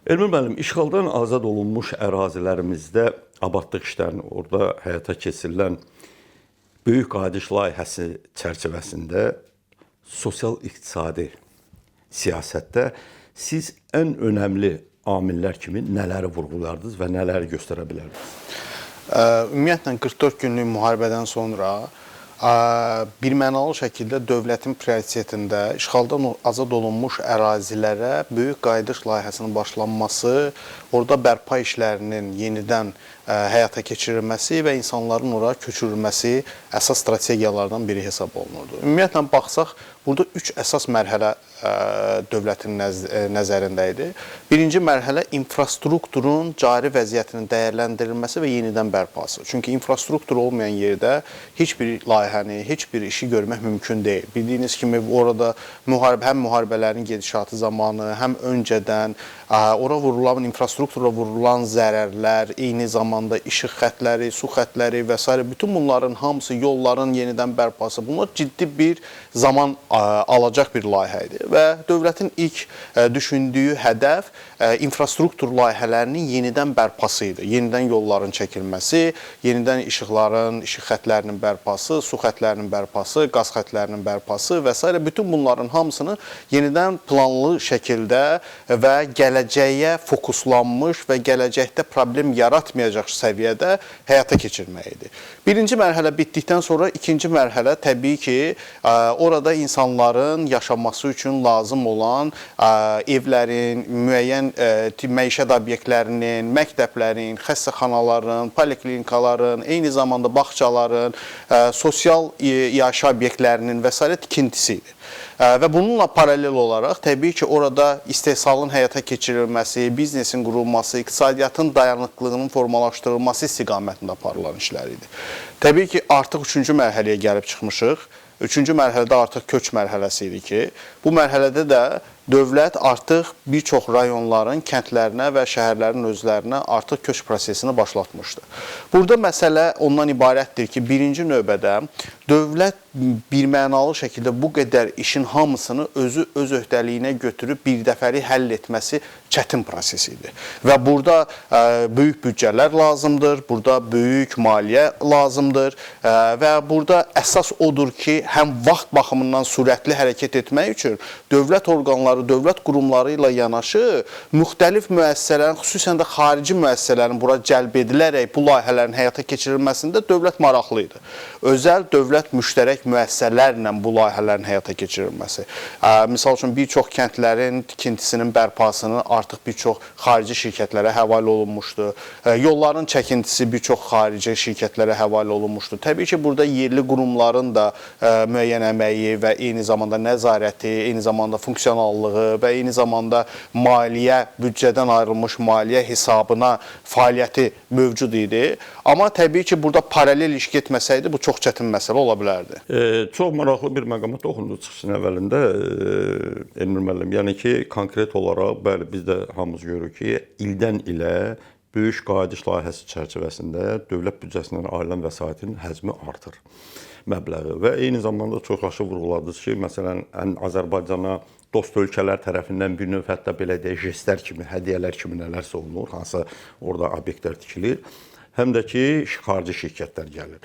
Elmir müəllim, işğaldan azad olunmuş ərazilərimizdə abadlıq işlərinin orada həyata keçirilən böyük qayıdış layihəsi çərçivəsində sosial-iqtisadi siyasətdə siz ən önəmli amillər kimi nələri vurğulardınız və nələri göstərə bilərdiniz? Ümumiyyətlə 44 günlük müharibədən sonra birmənalı şəkildə dövlətin prioritetində işğaldan azad olunmuş ərazilərə böyük qayıdış layihəsinin başlanması, orada bərpa işlərinin yenidən həyata keçirilməsi və insanların ora köçürülməsi əsas strategiyalardan biri hesab olunurdu. Ümumiyyətlə baxsaq, burada 3 əsas mərhələ dövlətin nəzərində idi. Birinci mərhələ infrastrukturun cari vəziyyətinin dəyərləndirilməsi və yenidən bərpası. Çünki infrastruktur olmayan yerdə heç bir layihəni, heç bir işi görmək mümkün deyil. Bildiyiniz kimi orada həm müharibələrin gedişatı zamanı, həm öncədən ora vurulan, infrastruktura vurulan zərərlər, eyni zamanda işıq xətləri, su xətləri və s. bütün bunların hamısı, yolların yenidən bərpası, bunlar ciddi bir zaman alacaq bir layihə idi. Və dövlətin ilk düşündüyü hədəf infrastruktur layihələrinin yenidən bərpası idi. Yenidən yolların çəkilməsi, yenidən işıq xətlərinin bərpası, su xətlərinin bərpası, qaz xətlərinin bərpası və s. bütün bunların hamısını yenidən planlı şəkildə və gələcəyə fokuslanmış və gələcəkdə problem yaratmayacaq səviyyədə həyata keçirmək idi. Birinci mərhələ bitdikdən sonra ikinci mərhələ təbii ki, orada insanların yaşaması üçün lazım olan evlərin, müəyyən məişət obyektlərinin, məktəblərin, xəstəxanaların, poliklinikaların, eyni zamanda bağçaların, sosial yaşayış obyektlərinin və s. tikintisi idi. Və bununla paralel olaraq təbii ki, orada istehsalın həyata keçirilməsi, biznesin qurulması, iqtisadiyyatın dayanıqlığının formalaşdırılması istiqamətində aparılan işlər idi. Təbii ki, artıq 3-cü mərhələyə gəlib çıxmışıq. 3-cü mərhələdə artıq köç mərhələsi idi ki, bu mərhələdə də dövlət artıq bir çox rayonların, kəndlərinə və şəhərlərin özlərinə artıq köç prosesini başlatmışdı. Burada məsələ ondan ibarətdir ki, birinci növbədə dövlət birmənalı şəkildə bu qədər işin hamısını öz öhdəliyinə götürüb birdəfəli həll etməsi çətin proses idi. Və burada böyük büdcələr lazımdır, burada böyük maliyyə lazımdır və burada əsas odur ki, həm vaxt baxımından sürətli hərəkət etmək üçün dövlət orqanları, dövlət qurumları ilə yanaşı müxtəlif müəssisələrin, xüsusən də xarici müəssisələrin bura cəlb edilərək bu layihələrin həyata keçirilməsində dövlət maraqlı idi. Özəl dövlət müştərək müəssisələrlə bu layihələrin həyata keçirilməsi. Misal üçün, bir çox kəndlərin tikintisinin bərpasını artıq bir çox xarici şirkətlərə həvalə olunmuşdu. Yolların çəkintisi bir çox xarici şirkətlərə həvalə olunmuşdu. Təbii ki, burada yerli qurumların da müəyyən əməyi və eyni zamanda nəzarəti, eyni zamanda funksionallığı və eyni zamanda maliyyə, büdcədən ayrılmış maliyyə hesabına fəaliyyəti mövcud idi. Amma təbii ki, burada paralel iş getməsəydi, bu çox çətin məsələ ola bilərdi. Çox maraqlı bir məqama toxundu çıxışın əvvəlində Elmir müəllim. Yəni ki, konkret olaraq, bəli, biz də hamımız görürük ki, ildən ilə böyük qayıdış layihəsi çərçivəsində dövlət büdcəsindən ayrılan vəsaitin həcmi artır, məbləği və eyni zamanda çox yaxşı vurğuladınız ki, məsələn, Azərbaycana dost ölkələr tərəfindən bir növ hətta belə deyək, jestlər kimi, hədiyyələr kimi nələrsə olunur, hansı orada obyektlər tikilir, həm də ki, xarici şirkətlər gəlir.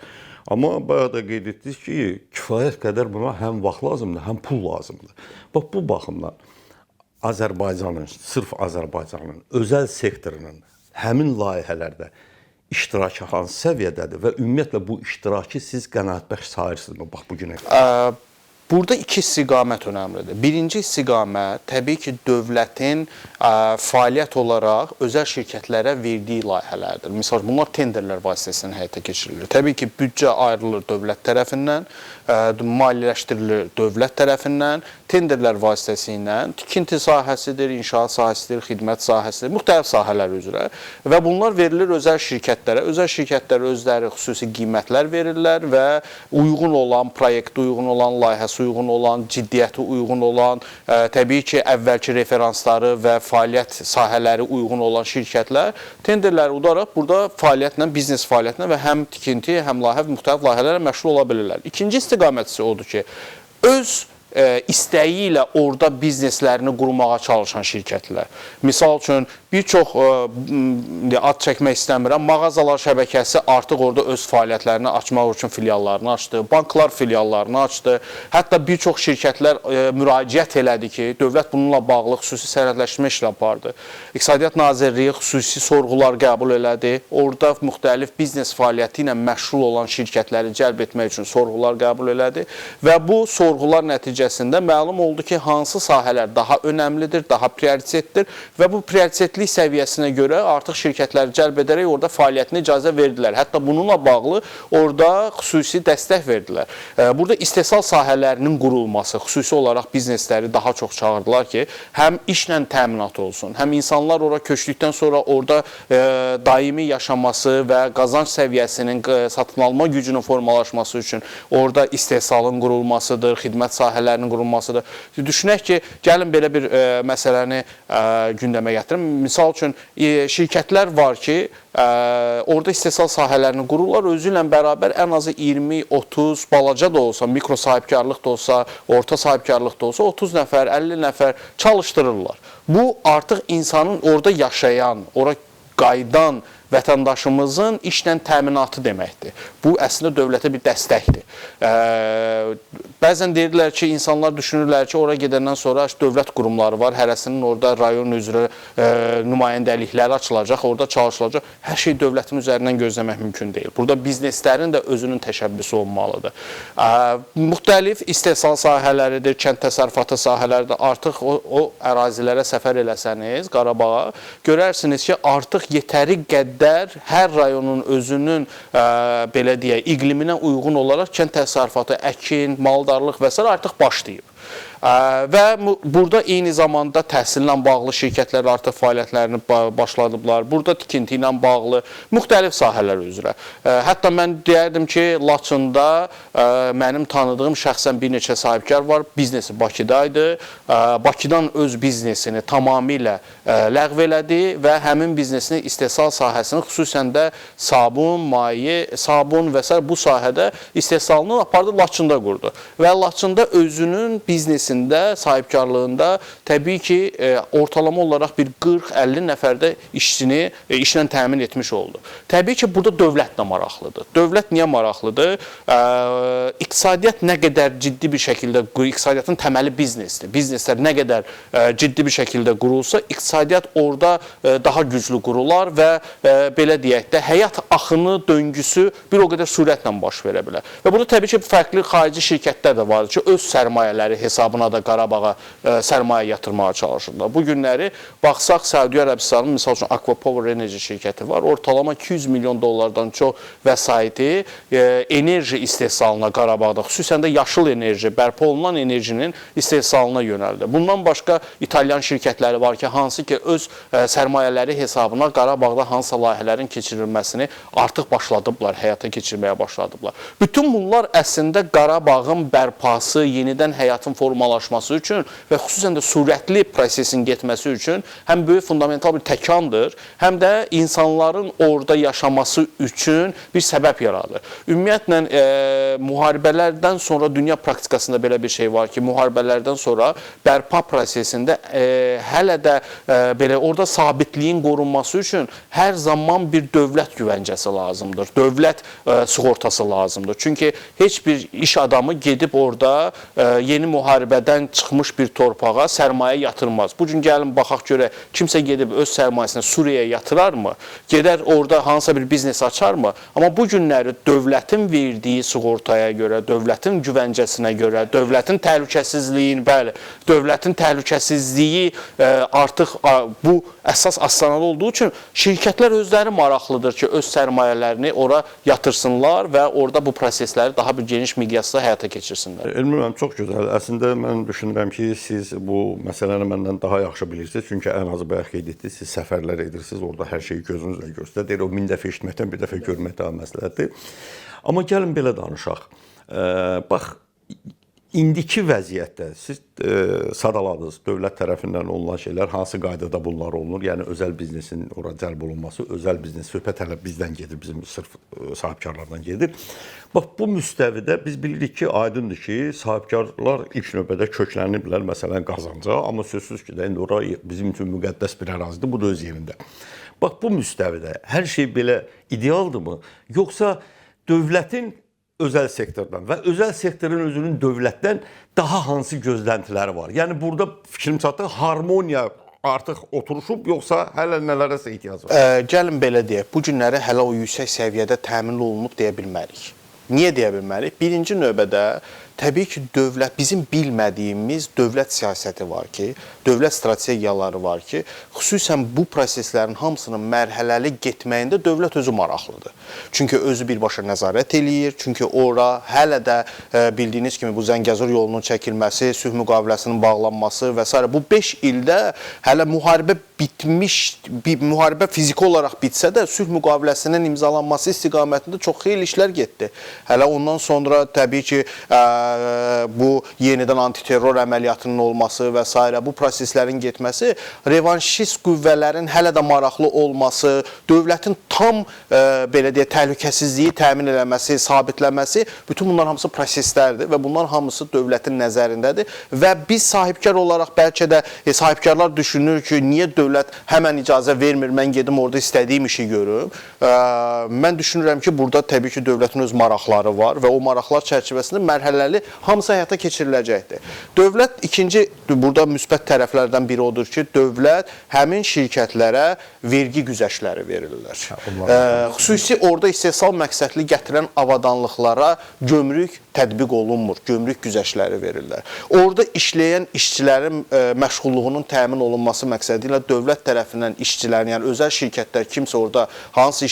Amma bayağı da qeyd etdiniz ki, kifayət qədər buna həm vaxt lazımdır, həm pul lazımdır. Bax, bu baxımdan Azərbaycanın, sırf Azərbaycanın, özəl sektorunun həmin layihələrdə iştirakı hansı səviyyədədir və ümumiyyətlə bu iştirakı siz qənaətbəxş sayırsınızmı bax bu günə qədər? Burada iki istiqamət önəmlidir. Birinci istiqamət təbii ki, dövlətin fəaliyyət olaraq özəl şirkətlərə verdiyi layihələrdir. Misal, bunlar tenderlər vasitəsilə həyata keçirilir. Təbii ki, büdcə ayrılır dövlət tərəfindən, maliyyələşdirilir dövlət tərəfindən, tenderlər vasitəsilə tikinti sahəsidir, inşaat sahəsidir, xidmət sahəsidir, müxtəlif sahələr üzrə və bunlar verilir özəl şirkətlərə. Özəl şirkətlər özləri xüsusi qiymətlər verirlər və uyğun olan, proyektə uyğun olan, layihəsi uyğun olan, ciddiyyəti uyğun olan, təbii ki, əvvəlki referansları və fəaliyyət sahələri uyğun olan şirkətlər tenderləri udaraq burada fəaliyyətlə, biznes fəaliyyətinə və həm tikinti, həm layihə, müxtəlif layihələrlə məşğul ola bilirlər. İkinci istiqamət isə odur ki, öz istəyi ilə orada bizneslərini qurmağa çalışan şirkətlər. Misal üçün, bir çox ad çəkmək istəmirəm, mağazalar şəbəkəsi artıq orada öz fəaliyyətlərini açmaq üçün filiallarını açdı, banklar filiallarını açdı. Hətta bir çox şirkətlər müraciət elədi ki, dövlət bununla bağlı xüsusi sənədləşmə işlə apardı. İqtisadiyyat Nazirliyi xüsusi sorğular qəbul elədi. Orada müxtəlif biznes fəaliyyəti ilə məşğul olan şirkətləri cəlb etmək üçün sorğular qəbul elədi və bu sorğular nəticəsində məlum oldu ki, hansı sahələr daha önəmlidir, daha prioritetdir və bu prioritetli səviyyəsinə görə artıq şirkətləri cəlb edərək orada fəaliyyətinə icazə verdilər. Hətta bununla bağlı orada xüsusi dəstək verdilər. Burada istehsal sahələrinin qurulması, xüsusi olaraq biznesləri daha çox çağırdılar ki, həm işlə təminat olsun, həm insanlar ora köçdükdən sonra orada daimi yaşaması və qazanc səviyyəsinin, satın alma gücünün formalaşması üçün orada istehsalın qurulmasıdır, xidmət sahələrinin qurulmasıdır. Düşünək ki, gəlin belə bir məsələni gündəmə gətirim. Misal üçün, şirkətlər var ki, orada istehsal sahələrini qururlar, özü ilə bərabər ən azı 20-30 balaca da olsa, mikro sahibkarlıq da olsa, orta sahibkarlıq da olsa, 30 nəfər, 50 nəfər çalışdırırlar. Bu artıq insanın orada yaşayan, ora qayıdan vətəndaşımızın işlə təminatı deməkdir. Bu əslində dövlətə bir dəstəkdir. Bəzən deyirlər ki, insanlar düşünürlər ki, ora gedəndən sonra dövlət qurumları var, hərəsinin orada rayon üzrə nümayəndəlikləri açılacaq, orada çalışılacaq. Hər şey dövlətin üzərindən gözləmək mümkün deyil. Burada bizneslərin də özünün təşəbbüsü olmalıdır. Müxtəlif istehsal sahələridir, kənd təsərrüfatı sahələridir. Artıq o ərazilərə səfər eləsəniz, Qarabağa, görərsiniz ki, artıq yetəri qədər hər rayonun özünün belə deyək, iqliminə uyğun olaraq kənd təsərrüfatı, əkin, maldarlıq və s. artıq başlayıb. Və burada eyni zamanda təhsillə bağlı şirkətlər artıq fəaliyyətlərini başladıblar. Burada tikinti ilə bağlı müxtəlif sahələr üzrə. Hətta mən deyərdim ki, Laçında mənim tanıdığım şəxsən bir neçə sahibkar var. Biznesi Bakıdaydı. Bakıdan öz biznesini tamamilə ləğv elədi və həmin biznesini istehsal sahəsini, xüsusən də sabun, maye, sabun və s. bu sahədə istehsalını apardı, Laçında qurdu. Və Laçında özünün biznesini sahibkarlığında təbii ki, ortalama olaraq bir 40-50 nəfərdə işçini işlə təmin etmiş oldu. Təbii ki, burada dövlət də maraqlıdır. Dövlət niyə maraqlıdır? İqtisadiyyat nə qədər ciddi bir şəkildə, iqtisadiyyatın təməli biznesdir. Bizneslər nə qədər ciddi bir şəkildə qurulsa, iqtisadiyyat orada daha güclü qurular və belə deyək də, həyat axını, döngüsü bir o qədər sürətlə baş verə bilər. Və burada təbii ki, fərqli xarici şirkətlər də vardır ki, öz sərmayələri hesabına da Qarabağa sərmayə yatırmağa çalışırlar. Bu günləri baxsaq, Səudiyyə Ərəbistanının misal üçün Aquapower Energy şirkəti var. Ortalama 200 milyon dollardan çox vəsaiti enerji istehsalına Qarabağda, xüsusən də yaşıl enerji, bərpa olunan enerjinin istehsalına yönəldi. Bundan başqa İtalyan şirkətləri var ki, hansı ki öz sərmayələri hesabına Qarabağda hansısa layihələrin keçirilməsini artıq başladıblar, həyata keçirməyə başladıblar. Bütün bunlar əslində Qarabağın bərpası, yenidən həyatın formalaşması üçün və xüsusən də sürətli prosesin getməsi üçün həm böyük fundamental bir təkandır, həm də insanların orada yaşaması üçün bir səbəb yaradır. Ümumiyyətlə, müharibələrdən sonra dünya praktikasında belə bir şey var ki, müharibələrdən sonra bərpa prosesində hələ də belə orada sabitliyin qorunması üçün hər zaman bir dövlət güvəncəsi lazımdır, dövlət sığortası lazımdır. Çünki heç bir iş adamı gedib orada yeni müharibədən çıxmış bir torpağa sərmayə yatırmaz. Bu gün gəlin baxaq görək, kimsə gedib öz sərmayəsini Suriyaya yatırarmı? Gedər orada hansısa bir biznes açarmı? Amma bu günləri dövlətin verdiyi sığortaya görə, dövlətin güvəncəsinə görə, dövlətin təhlükəsizliyin, bəli, dövlətin təhlükəsizliyi artıq bu əsas astanada olduğu üçün şirkətlər özləri maraqlıdır ki, öz sərmayələrini ora yatırsınlar və orada bu prosesləri daha bir geniş miqyasda həyata keçirsinlər. Elmir müəllim, çox gözəl. Əslində mən düşünürəm ki, siz bu məsələni məndən daha yaxşı bilirsiniz. Çünki ən azı bayaq qeyd etdiniz, siz səfərlər edirsiniz, orada hər şeyi gözünüzlə göstərir. O 1000 dəfə eşitməkdən bir dəfə görmək daha məsləhətdir. Amma gəlin belə danışaq. Bax, indiki vəziyyətdə siz sadaladınız dövlət tərəfindən olunan şeylər, hansı qaydada bunlar olunur? Yəni özəl biznesin ora cəlb olunması, özəl biznes söhbət hələ bizdən gedir, bizim sırf sahibkarlardan gedir. Bax bu müstəvidə biz bilirik ki, aydındır ki, sahibkarlar ilk növbədə kökləniblər məsələn qazanca, amma sözsüz ki, indi ora bizim üçün müqəddəs bir ərazidir, bu da öz yerində. Bax bu müstəvidə hər şey belə idealdırmı? Yoxsa dövlətin özəl sektordan və özəl sektorun özünün dövlətdən daha hansı gözləntiləri var? Yəni burada fikrim çatdı, harmoniya artıq oturuşub, yoxsa hələ nələrəsə ehtiyac var? Gəlin belə deyək, bu günləri hələ o yüksək səviyyədə təmin olunub deyə bilmərik. Niyə deyə bilmərik? Birinci növbədə təbii ki, dövlət, bizim bilmədiyimiz dövlət siyasəti var ki, dövlət strategiyaları var ki, xüsusən bu proseslərin hamısının mərhələli getməyində dövlət özü maraqlıdır. Çünki özü birbaşa nəzarət eləyir, çünki ora hələ də bildiyiniz kimi bu Zəngəzur yolunun çəkilməsi, sülh müqaviləsinin bağlanması və s. Bu 5 ildə hələ müharibə bitmiş, müharibə fiziki olaraq bitsə də sülh müqaviləsinin imzalanması istiqamətində çox xeyli işlər getdi. Hələ ondan sonra təbii ki, bu yenidən antiterror əməliyyatının olması və s. bu proseslərin getməsi, revanşist qüvvələrin hələ də maraqlı olması, dövlətin tam belə deyək, təhlükəsizliyi təmin eləməsi, sabitləməsi, bütün bunlar hamısı proseslərdir və bunlar hamısı dövlətin nəzərindədir və biz sahibkar olaraq bəlkə də sahibkarlar düşünür ki, niyə dövlət həmən icazə vermir, mən gedim orada istədiyim işi görüm. Mən düşünürəm ki, burada təbii ki, dövlətin öz maraqları var və o maraqlar çərçivəsində mərhələli hamısı həyata keçiriləcəkdir. Dövlət ikinci, burada müsbət tərəflərdən biri odur ki, dövlət həmin şirkətlərə vergi güzəştləri verirlər. Xüsusi orada istehsal məqsədli gətirən avadanlıqlara gömrük tətbiq olunmur, gömrük güzəştləri verirlər. Orada işləyən işçilərin məşğulluğunun təmin olunması məqsədi ilə dövlət tərəfindən işçilərin, yəni özəl şirkətlər kimsə orada hansı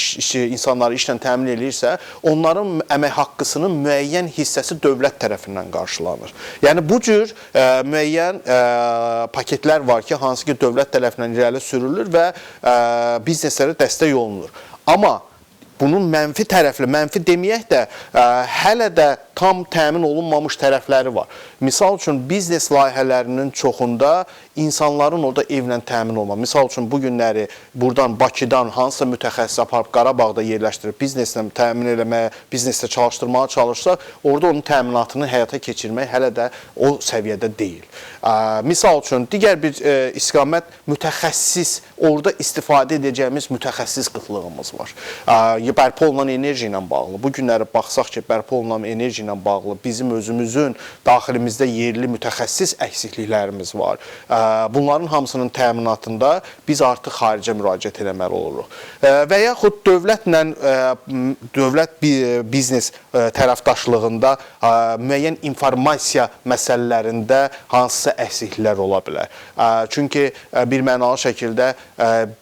insanları işlə təmin edirsə, onların əmək haqqısının müəyyən hissəsi dövlət tərəfindən qarşılanır. Yəni bu cür müəyyən paketlər var ki, hansı ki dövlət tərəfindən irəli sürülür və bizneslərə dəstək olunur. Amma bunun mənfi tərəfli, mənfi deməyək də, hələ də tam təmin olunmamış tərəfləri var. Misal üçün, biznes layihələrinin çoxunda insanların orada evlə təmin olma. Misal üçün, bu günləri buradan, Bakıdan hansısa mütəxəssis aparıb Qarabağda yerləşdirib bizneslə təmin eləməyə, bizneslə çalışdırmağa çalışsaq, orada onun təminatını həyata keçirmək hələ də o səviyyədə deyil. Misal üçün, digər bir istiqamət mütəxəssis, orada istifadə edəcəyimiz mütəxəssis qıtlığımız var. Bərpa olunan enerji ilə bağlı. Bu günləri baxsaq ki, bərpa olunan enerji ilə bağlı bizim özümüzün daxilimizdə yerli mütəxəssis əksikliklərimiz var. Bunların hamısının təminatında biz artıq xaricə müraciət eləməli oluruq. Və yaxud dövlətlə, dövlət biznes tərəfdaşlığında müəyyən informasiya məsələlərində hansısa əksikliklər ola bilər. Çünki bir mənalı şəkildə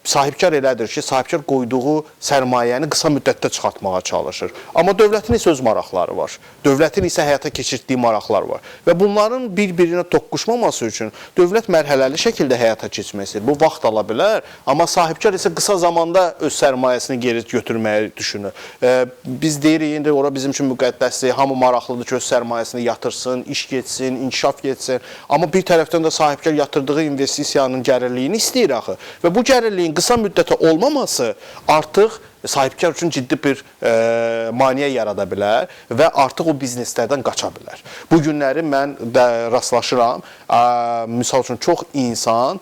sahibkar elədir ki, sahibkar qoyduğu sərmayəni qısa müddətdə çıxartmağa çalışır. Amma dövlətin isə öz maraqları var. Dövlətin isə həyata keçirdiyi maraqlar var. Və bunların bir-birinə toqquşmaması üçün dövlət mərhələli şəkildə həyata keçməsi bu vaxt ala bilər, amma sahibkar isə qısa zamanda öz sərmayəsini geri götürməyi düşünür. Biz deyirik, indi ora bizim üçün müqəddəsdir, hamı maraqlıdır ki, öz sərmayəsini yatırsın, iş getsin, inkişaf getsin. Amma bir tərəfdən də sahibkar yatırdığı investisiyanın gəlirliyini istəyir axı. Və bu gəlirliyin qısa müddətə olmaması artıq sahibkar üçün ciddi bir maneə yarada bilər və artıq o bizneslərdən qaça bilər. Bu günləri mən də rastlaşıram. Misal üçün, çox insan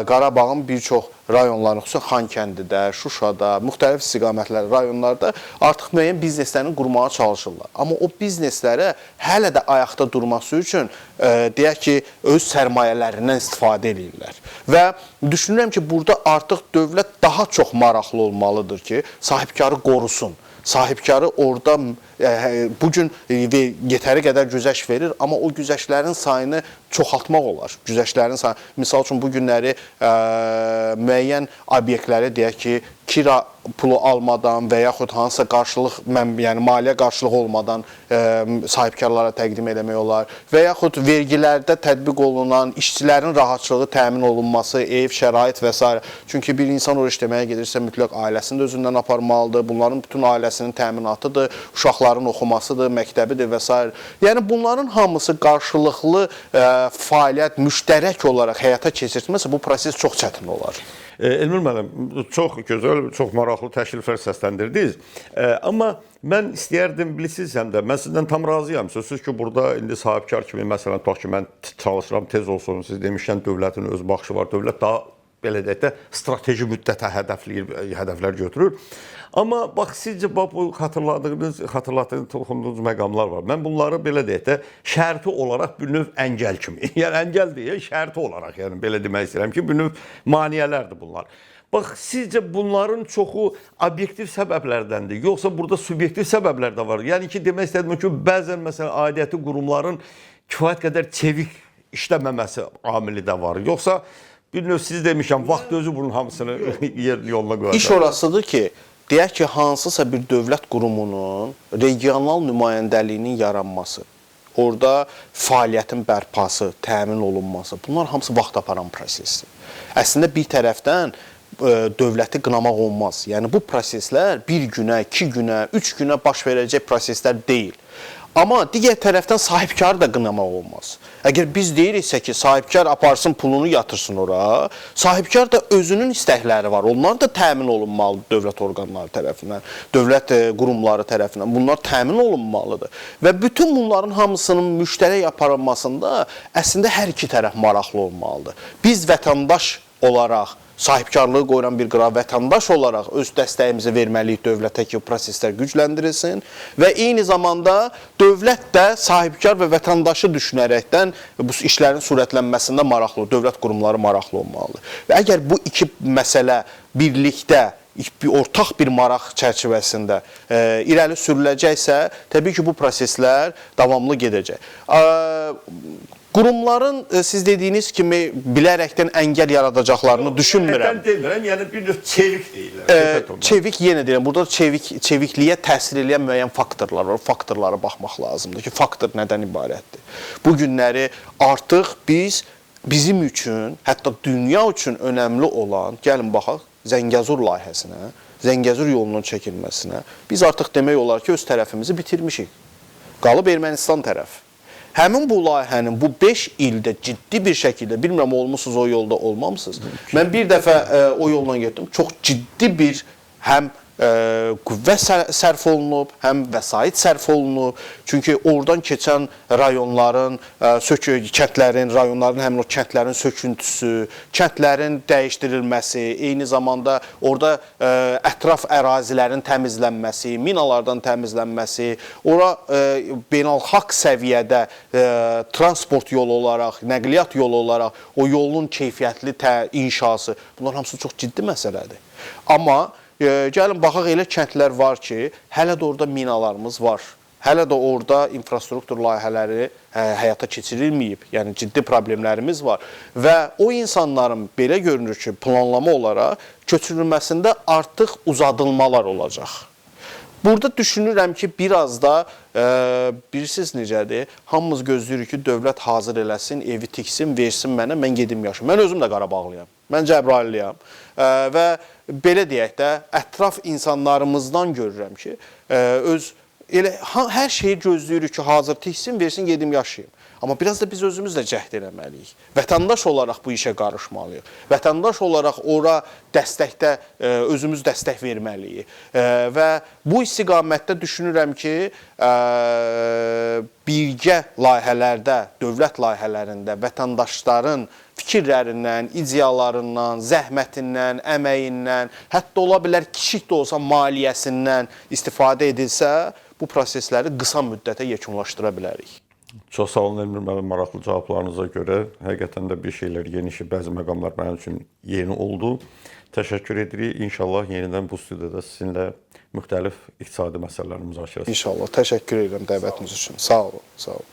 Qarabağın bir çox rayonlarında, xüsusən Xankəndidə, Şuşada, müxtəlif istiqamətlər rayonlarda artıq müəyyən bizneslərini qurmağa çalışırlar. Amma o bizneslərə hələ də ayaqda durması üçün deyək ki, öz sərmayələrindən istifadə edirlər. Və düşünürəm ki, burada artıq dövlət daha çox maraqlı olmalıdır ki, sahibkarı qorusun. Sahibkarı orada bugün yetəri qədər güzəşt verir, amma o güzəştlərin sayını çoxaltmaq olar. Güzəştlərin sayını, misal üçün bu günləri müəyyən obyektləri deyək ki, kira pulu almadan və yaxud hansısa qarşılıq, yəni maliyyə qarşılığı olmadan sahibkarlara təqdim eləmək olar və yaxud vergilərdə tətbiq olunan işçilərin rahatçılığı təmin olunması, ev, şərait və s. Çünki bir insan o işləməyə gedirsə mütləq ailəsini də özündən aparmalıdır. Bunların bütün ailəsinin təminatıdır, uşaqların oxumasıdır, məktəbidir və s. Yəni bunların hamısı qarşılıqlı fəaliyyət müştərək olaraq həyata keçirilməsə bu proses çox çətin olar. Elmir müəllim, çox gözəl, çox maraqlı təkliflər səsləndirdiniz. Amma mən istəyərdim, bilirsiniz həm də, mən sizdən tam razıyam. Sözsüz ki, burada indi sahibkar kimi, məsələn, tutaq ki, mən çalışıram, tez olsun, siz demişkən dövlətin öz baxışı var. Dövlət daha, belə deyək də, strateji müddətə hədəflər götürür. Amma bax, sizcə bu xatırladığınız, toxunduğunuz məqamlar var. Mən bunları, belə deyək də, şərti olaraq bir növ əngəl kimi, yəni əngəl deyil, şərti olaraq, yəni belə demək istəyirəm ki, bir növ maneələrdir bunlar. Bax, sizcə bunların çoxu obyektiv səbəblərdəndir, yoxsa burada subyektiv səbəblər də var? Yəni ki, demək istədim ki, bəzən, məsələn, aidiyyəti qurumların kifayət qədər çevik işləməməsi amili də var, yoxsa bir növ siz demişəm, vaxt özü bunun hamısını yoluna qoyacaq. İş orasıdır ki, deyək ki, hansısa bir dövlət qurumunun regional nümayəndəliyinin yaranması, orada fəaliyyətin bərpası, təmin olunması, bunlar hamısı vaxt aparan prosesdir. Əslində bir tərəfdən dövləti qınamaq olmaz. Yəni bu proseslər bir günə, 2 günə, 3 günə baş verəcək proseslər deyil. Amma digər tərəfdən sahibkarı da qınamaq olmaz. Əgər biz deyiriksə ki, sahibkar aparsın pulunu yatırsın ora, sahibkar da özünün istəkləri var. Onlar da təmin olunmalıdır dövlət orqanları tərəfindən, dövlət qurumları tərəfindən. Bunlar təmin olunmalıdır. Və bütün bunların hamısının müştərək aparılmasında əslində hər iki tərəf maraqlı olmalıdır. Biz vətəndaş olaraq, sahibkarlığı qoyulan bir qıra vətəndaş olaraq öz dəstəyimizi verməliyik dövlətə ki, proseslər gücləndirilsin və eyni zamanda dövlət də sahibkar və vətəndaşı düşünərəkdən bu işlərin sürətlənməsində maraqlı, dövlət qurumları maraqlı olmalıdır. Və əgər bu iki məsələ birlikdə, ortaq bir maraq çərçivəsində irəli sürüləcəksə, təbii ki, bu proseslər davamlı gedəcək. Qurumların siz dediyiniz kimi bilərəkdən əngəl yaradacaqlarını düşünmürəm. Nədən demirəm, yəni bir növ çevik deyirlər. Çevik, yenə deyirəm, burada çevikliyə təsir edən müəyyən faktorlar var. Faktorlara baxmaq lazımdır ki, faktor nədən ibarətdir? Bu günləri artıq bizim üçün, hətta dünya üçün önəmli olan, gəlin baxaq, Zəngəzur layihəsinə, Zəngəzur yolunun çəkilməsinə, biz artıq demək olar ki, öz tərəfimizi bitirmişik. Qalıb Ermənistan tərəf. Həmin bu layihənin bu 5 ildə ciddi bir şəkildə, bilmirəm olmusunuz o yolda, olmamısınız. Mən bir dəfə o yolla getdim, çox ciddi bir həm qüvvə sərf olunub, həm vəsait sərf olunub. Çünki oradan keçən rayonların, kəndlərin, rayonların, həmin o kəndlərin söküntüsü, kəndlərin dəyişdirilməsi, eyni zamanda orada ətraf ərazilərin təmizlənməsi, minalardan təmizlənməsi, ora beynəlxalq səviyyədə transport yolu olaraq, nəqliyyat yolu olaraq o yolun keyfiyyətli inşası, bunlar hamısı çox ciddi məsələdir. Amma gəlin, baxaq, elə kəndlər var ki, hələ də orada minalarımız var. Hələ də orada infrastruktur layihələri həyata keçirilməyib. Yəni, ciddi problemlərimiz var. Və o insanların belə görünür ki, planlama olaraq köçürülməsində artıq uzadılmalar olacaq. Burada düşünürəm ki, biraz da, bilirsiniz necədir, hamımız gözləyirik ki, dövlət hazır eləsin, evi tiksin, versin mənə, mən gedim yaşım. Mən özüm də Qarabağlıyam, mən Cəbrayilliyam və belə deyək də, ətraf insanlarımızdan görürəm ki, hər şeyi gözləyirik ki, hazır tiksin, versin, gedim yaşayım. Amma biraz da biz özümüz də cəhd eləməliyik. Vətəndaş olaraq bu işə qarışmalıyıq. Vətəndaş olaraq ora dəstəkdə özümüz dəstək verməliyik. Və bu istiqamətdə düşünürəm ki, birgə layihələrdə, dövlət layihələrində vətəndaşların fikirlərindən, ideyalarından, zəhmətindən, əməyindən, hətta ola bilər kiçik də olsa maliyyəsindən istifadə edilsə, bu prosesləri qısa müddətə yekunlaşdıra bilərik. Çox sağ olun Elmir müəllim, maraqlı cavablarınıza görə. Həqiqətən də bir şeylər yenişib, bəzi məqamlar mənim üçün yeni oldu. Təşəkkür edirik. İnşallah yenidən bu studiyada sizinlə müxtəlif iqtisadi məsələləri müzakirə edəcəyik. İnşallah. Təşəkkür edirəm dəvətiniz üçün. Sağ olun. Sağ olun.